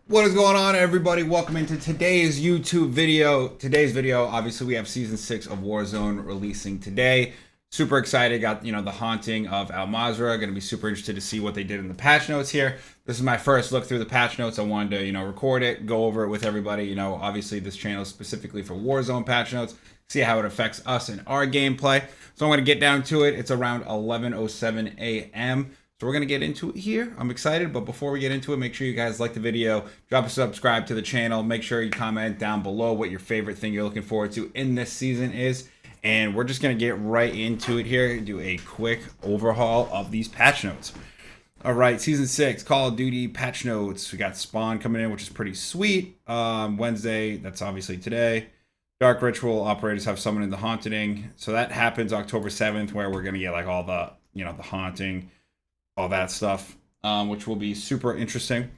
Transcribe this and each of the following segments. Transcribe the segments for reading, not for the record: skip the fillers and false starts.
What is going on, everybody? Welcome into today's YouTube video. Today's video, obviously, we have season 6 of Warzone releasing today. Super excited. Got, the haunting of Al Mazrah. Going to be super interested to see what they did in the patch notes here. This is my first look through the patch notes. I wanted to, record it, go over it with everybody. Obviously, this channel is specifically for Warzone patch notes. See how it affects us in our gameplay. So I'm going to get down to it. It's around 11:07 a.m. So we're going to get into it here. I'm excited, but before we get into it, make sure you guys like the video, drop a subscribe to the channel, make sure you comment down below what your favorite thing you're looking forward to in this season is, and we're just going to get right into it here and do a quick overhaul of these patch notes. All right, Season 6, Call of Duty patch notes. We got Spawn coming in, which is pretty sweet. Wednesday, that's obviously today. Dark Ritual operators have summoned in the Haunting. So that happens October 7th, where we're going to get like all the, the Haunting, all that stuff, which will be super interesting.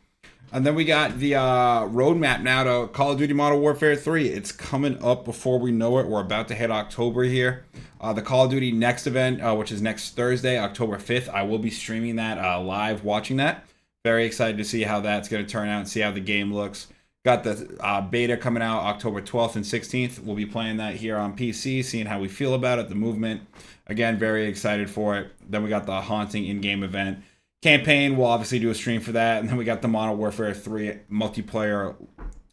And then we got the roadmap now to Call of Duty Modern Warfare 3. It's coming up before we know it. We're about to hit October here. The Call of Duty next event, which is next Thursday, October 5th. I will be streaming that live, watching that. Very excited to see how that's going to turn out and see how the game looks. Got the beta coming out October 12th and 16th. We'll be playing that here on PC, seeing how we feel about it, the movement. Again, very excited for it. Then we got the Haunting in-game event. Campaign, we'll obviously do a stream for that. And then we got the Modern Warfare 3 multiplayer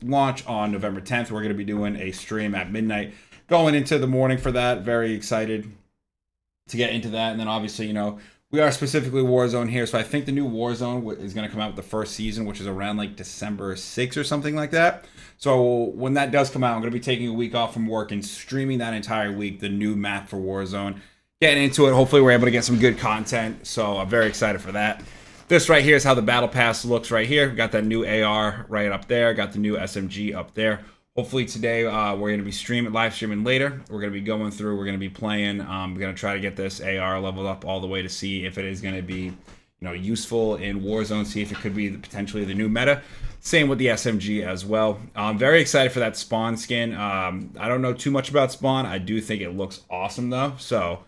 launch on November 10th. We're going to be doing a stream at midnight going into the morning for that. Very excited to get into that. And then obviously, we are specifically Warzone here. So I think the new Warzone is going to come out with the first season, which is around like December 6th or something like that. So when that does come out, I'm going to be taking a week off from work and streaming that entire week, the new map for Warzone. Getting into it. Hopefully we're able to get some good content. So I'm very excited for that. This right here is how the battle pass looks right here. We got that new AR right up there. Got the new SMG up there. Hopefully today we're going to be live streaming later. We're going to be going through. We're going to be playing. We're going to try to get this AR leveled up all the way to see if it is going to be, useful in Warzone. See if it could be potentially the new meta. Same with the SMG as well. I'm very excited for that Spawn skin. I don't know too much about Spawn. I do think it looks awesome though. So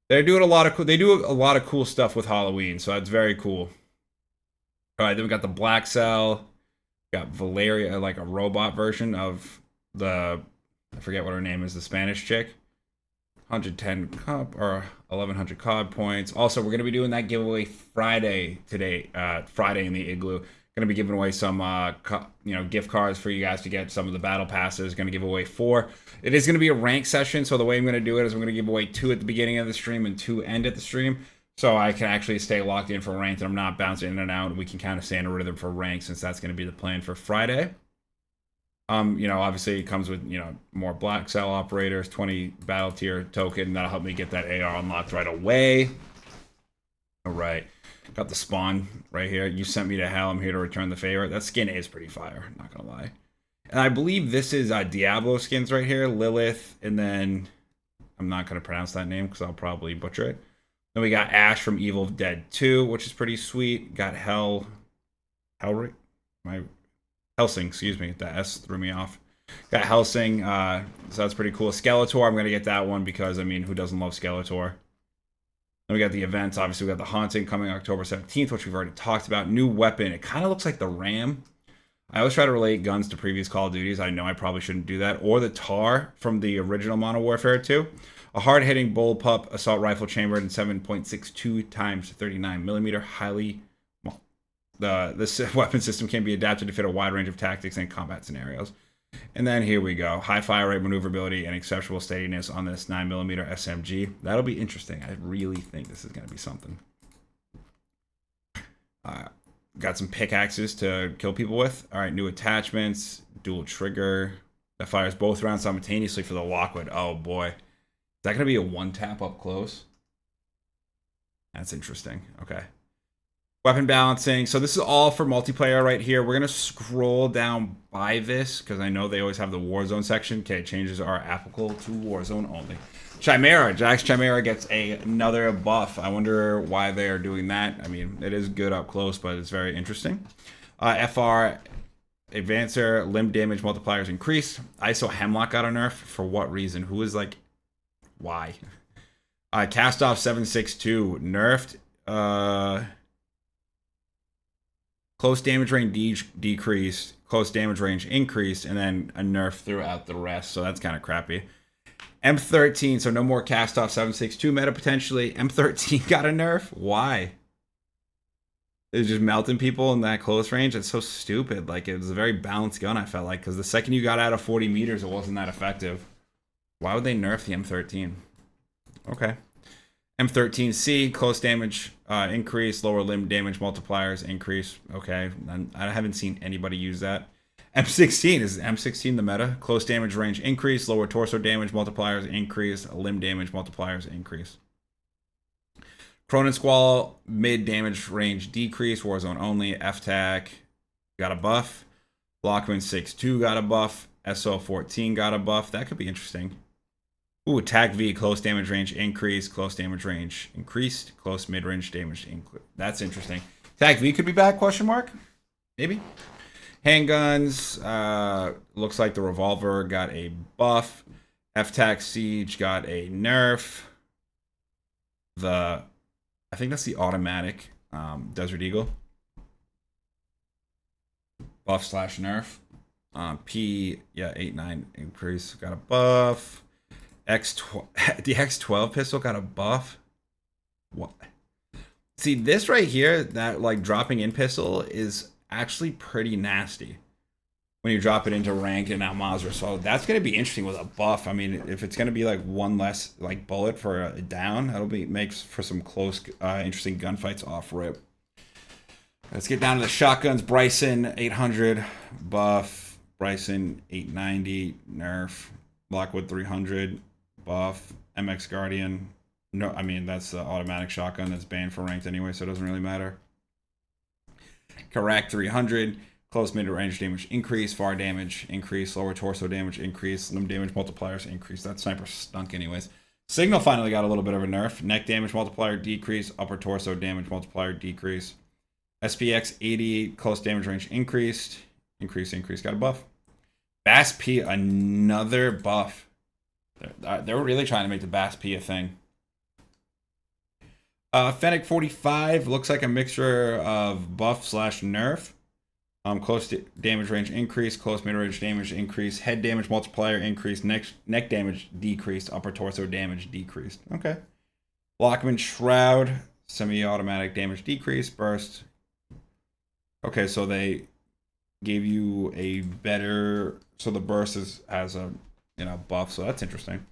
they're doing a lot of they do a lot of cool stuff with Halloween, so that's very cool. All right, then we got the Black Cell. Got Valeria, like a robot version of I forget what her name is, the Spanish chick. 110 COD or 1100 COD points. Also, we're gonna be doing that giveaway Friday today. Friday in the Igloo. Gonna be giving away some gift cards for you guys to get some of the battle passes. Gonna give away 4. It is gonna be a rank session, so the way I'm gonna do it is I'm gonna give away 2 at the beginning of the stream and 2 end at the stream, so I can actually stay locked in for ranked and I'm not bouncing in and out, and we can kind of stay in a rhythm for rank, since that's gonna be the plan for Friday. Obviously it comes with, more Black Cell operators, 20 battle tier token. That'll help me get that AR unlocked right away. All right. Got the Spawn right here. You sent me to hell. I'm here to return the favor. That skin is pretty fire, not gonna lie. And I believe this is Diablo skins right here. Lilith, and then I'm not gonna pronounce that name because I'll probably butcher it. Then we got Ash from Evil Dead 2, which is pretty sweet. Got Helsing, excuse me. That S threw me off. Got Helsing, so that's pretty cool. Skeletor, I'm gonna get that one because who doesn't love Skeletor? Then we got the events. Obviously, we got the Haunting coming October 17th, which we've already talked about. New weapon. It kind of looks like the Ram. I always try to relate guns to previous Call of Duties. I know I probably shouldn't do that. Or the TAR from the original Modern Warfare 2. A hard-hitting bullpup assault rifle chambered in 7.62 times 39 millimeter. Highly... This weapon system can be adapted to fit a wide range of tactics and combat scenarios. And then here we go. High fire rate, maneuverability, and exceptional steadiness on this 9mm SMG. That'll be interesting. I really think this is going to be something. Got some pickaxes to kill people with. All right, new attachments. Dual trigger. That fires both rounds simultaneously for the Lockwood. Oh, boy. Is that going to be a one-tap up close? That's interesting. Okay. Weapon balancing. So this is all for multiplayer right here. We're going to scroll down by this because I know they always have the Warzone section. Okay, changes are applicable to Warzone only. Chimera. Jax Chimera gets another buff. I wonder why they are doing that. It is good up close, but it's very interesting. FR Advancer, limb damage multipliers increased. ISO Hemlock got a nerf. For what reason? Who is like, why? Cast off 762 nerfed. close damage range decreased, close damage range increased, and then a nerf throughout the rest. So that's kind of crappy. M13, so no more cast off 7.62 meta potentially. M13 got a nerf. Why? It's just melting people in that close range. It's so stupid. Like, it was a very balanced gun, I felt like, because the second you got out of 40 meters, it wasn't that effective. Why would they nerf the M13? Okay. M13C, close damage increase, lower limb damage multipliers increase. Okay, I haven't seen anybody use that. M16, is M16 the meta? Close damage range increase, lower torso damage multipliers increase, limb damage multipliers increase. Cronin Squall, mid damage range decrease, Warzone only, FTAC got a buff. Blockman 6-2 got a buff. SO14 got a buff. That could be interesting. Ooh, Attack V, close damage range increase, close damage range increased, close mid-range damage increased. That's interesting. Attack V could be back, question mark? Maybe. Handguns, looks like the revolver got a buff. FTAC Siege got a nerf. I think that's the automatic Desert Eagle. Buff / nerf. P, yeah, 8-9 increase, got a buff. The X12 pistol got a buff. What? See, this right here, that like dropping in pistol is actually pretty nasty when you drop it into ranked and Al Mazrah. So that's gonna be interesting with a buff. I mean, if it's gonna be like one less like bullet for a down, that'll be makes for some close, interesting gunfights off rip. Let's get down to the shotguns. Bryson 800 buff. Bryson 890 nerf. Lockwood 300 buff. MX Guardian. No, I mean that's the automatic shotgun that's banned for ranked anyway, so it doesn't really matter. Karak 300. Close mid-range damage increase. Far damage increase. Lower torso damage increase. Limb damage multipliers increase. That sniper stunk anyways. Signal finally got a little bit of a nerf. Neck damage multiplier decrease. Upper torso damage multiplier decrease. SPX 88. Close damage range increased. Increase. Got a buff. Bass P, another buff. They were really trying to make the Bass P a thing. Fennec 45 looks like a mixture of buff / nerf. Close damage range increase, close mid-range damage increase, head damage multiplier increase, neck damage decreased, upper torso damage decreased. Okay. Lockman Shroud, semi-automatic damage decrease, burst. Okay, so they gave you a better, so the burst has a buff, so that's interesting.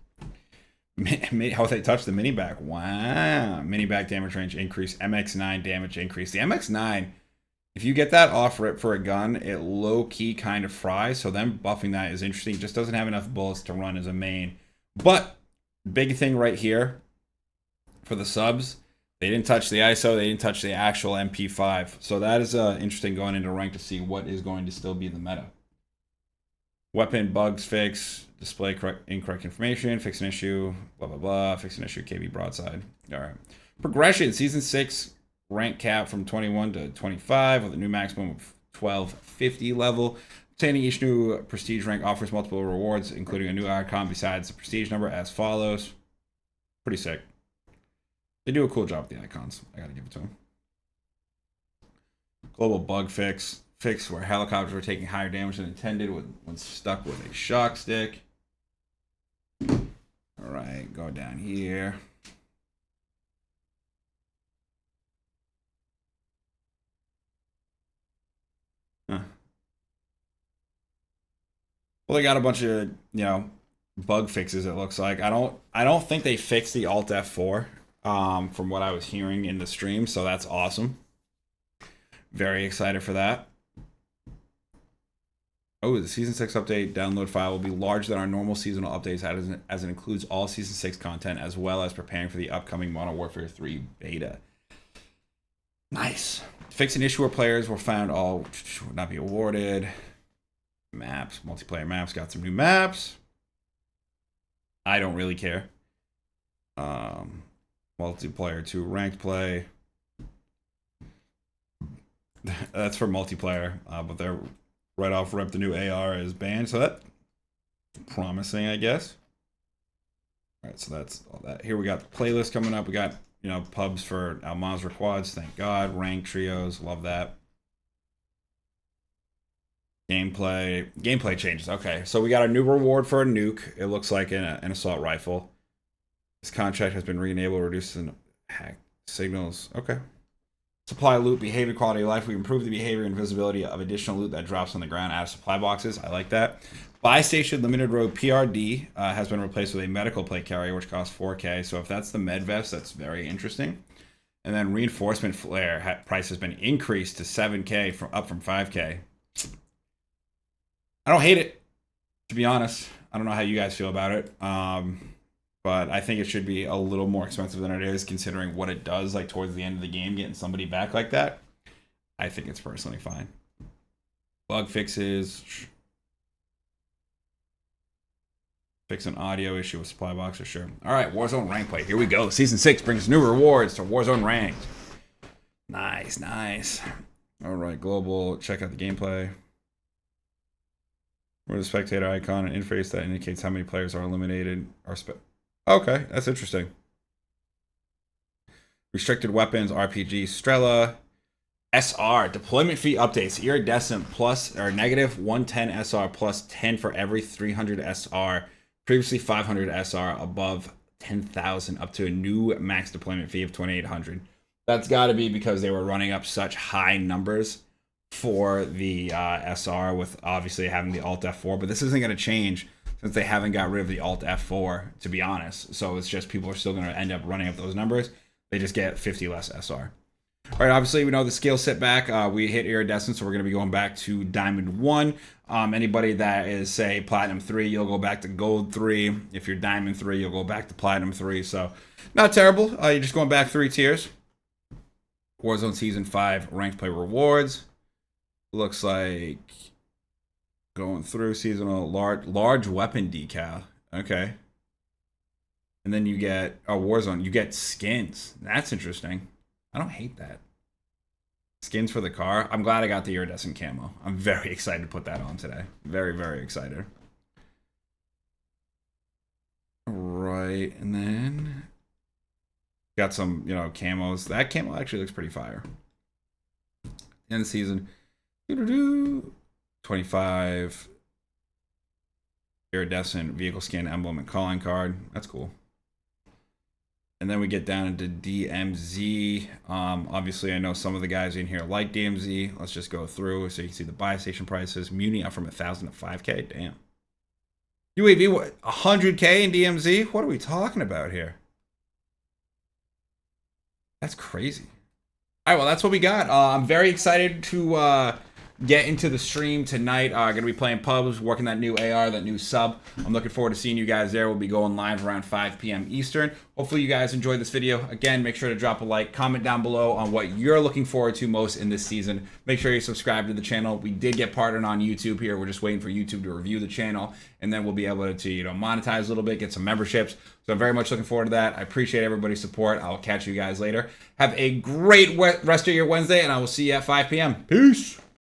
How they touch the mini back. Wow. Mini back damage range increase, MX9 damage increase. The MX9, if you get that off rip for a gun, it low-key kind of fries, so them buffing that is interesting. It just doesn't have enough bullets to run as a main. But big thing right here for the subs, they didn't touch the ISO, they didn't touch the actual MP5. So that is interesting going into rank to see what is going to still be the meta. Weapon bugs fix, display incorrect information, fix an issue, blah, blah, blah, fix an issue, KB broadside. All right. Progression, Season 6, rank cap from 21 to 25 with a new maximum of 1250 level. Obtaining each new prestige rank offers multiple rewards, including a new icon besides the prestige number as follows. Pretty sick. They do a cool job with the icons. I gotta give it to them. Global bug fix. Fix where helicopters were taking higher damage than intended when stuck with a shock stick. All right, go down here. Huh. Well, they got a bunch of bug fixes. It looks like I don't think they fixed the Alt F4 from what I was hearing in the stream. So that's awesome. Very excited for that. Oh, the Season 6 update download file will be larger than our normal seasonal updates as it includes all Season 6 content as well as preparing for the upcoming Modern Warfare 3 beta. Nice. Fix an issue where players were found all would not be awarded. Maps, multiplayer maps, got some new maps. I don't really care. Multiplayer to ranked play. That's for multiplayer, but they're right off rip, the new AR is banned, so that's promising, I guess. All right, so that's all that. Here we got the playlist coming up. We got pubs for Al Mazrah quads, thank God. Rank trios, love that. Gameplay changes. Okay, so we got a new reward for a nuke. It looks like an assault rifle. This contract has been re-enabled, reducing hack signals. Okay. Supply loot, behavior, quality of life. We improve the behavior and visibility of additional loot that drops on the ground out of supply boxes. I like that. Buy station limited road PRD has been replaced with a medical plate carrier, which costs 4K. So if that's the med vest, that's very interesting. And then reinforcement flare price has been increased to 7K up from 5K. I don't hate it, to be honest. I don't know how you guys feel about it. But I think it should be a little more expensive than it is, considering what it does, like towards the end of the game, getting somebody back like that. I think it's personally fine. Bug fixes. Fix an audio issue with supply box for sure. All right, Warzone rank play. Here we go. Season 6 brings new rewards to Warzone ranked. Nice, nice. All right, global. Check out the gameplay. We're the spectator icon, an interface that indicates how many players are eliminated. Okay, that's interesting. Restricted weapons, RPG, Strela, SR, deployment fee updates, iridescent plus or negative 110 SR plus 10 for every 300 SR. Previously 500 SR above 10,000 up to a new max deployment fee of 2,800. That's got to be because they were running up such high numbers for the SR with obviously having the Alt F4, but this isn't going to change since they haven't got rid of the Alt F4, to be honest. So it's just people are still going to end up running up those numbers. They just get 50 less SR. All right, obviously we know the skill set back. We hit iridescent, so we're going to be going back to Diamond 1. Anybody that is, say, Platinum 3, you'll go back to Gold 3. If you're Diamond 3, you'll go back to Platinum 3. So not terrible. You're just going back 3 tiers. Warzone Season 5 ranked play rewards. Looks like going through seasonal large weapon decal. Okay. And then you get Warzone. You get skins. That's interesting. I don't hate that. Skins for the car. I'm glad I got the iridescent camo. I'm very excited to put that on today. Very, very excited. All right. And then got some, camos. That camo actually looks pretty fire. End of season. 25 iridescent vehicle skin emblem and calling card. That's cool. And then we get down into DMZ. Obviously, I know some of the guys in here like DMZ. Let's just go through so you can see the buy station prices. Muni up from 1,000 to 5K. Damn. UAV, what? 100K in DMZ? What are we talking about here? That's crazy. All right, well, that's what we got. I'm very excited to get into the stream tonight. Gonna be playing pubs, working that new AR, that new sub. I'm looking forward to seeing you guys there. We'll be going live around 5 p.m. Eastern. Hopefully you guys enjoyed this video. Again, make sure to drop a like, comment down below on what you're looking forward to most in this season. Make sure you subscribe to the channel. We did get partnered on YouTube here. We're just waiting for YouTube to review the channel, and then we'll be able to monetize a little bit, get some memberships. So I'm very much looking forward to that. I appreciate everybody's support. I'll catch you guys later. Have a great rest of your Wednesday, and I will see you at 5 p.m. Peace.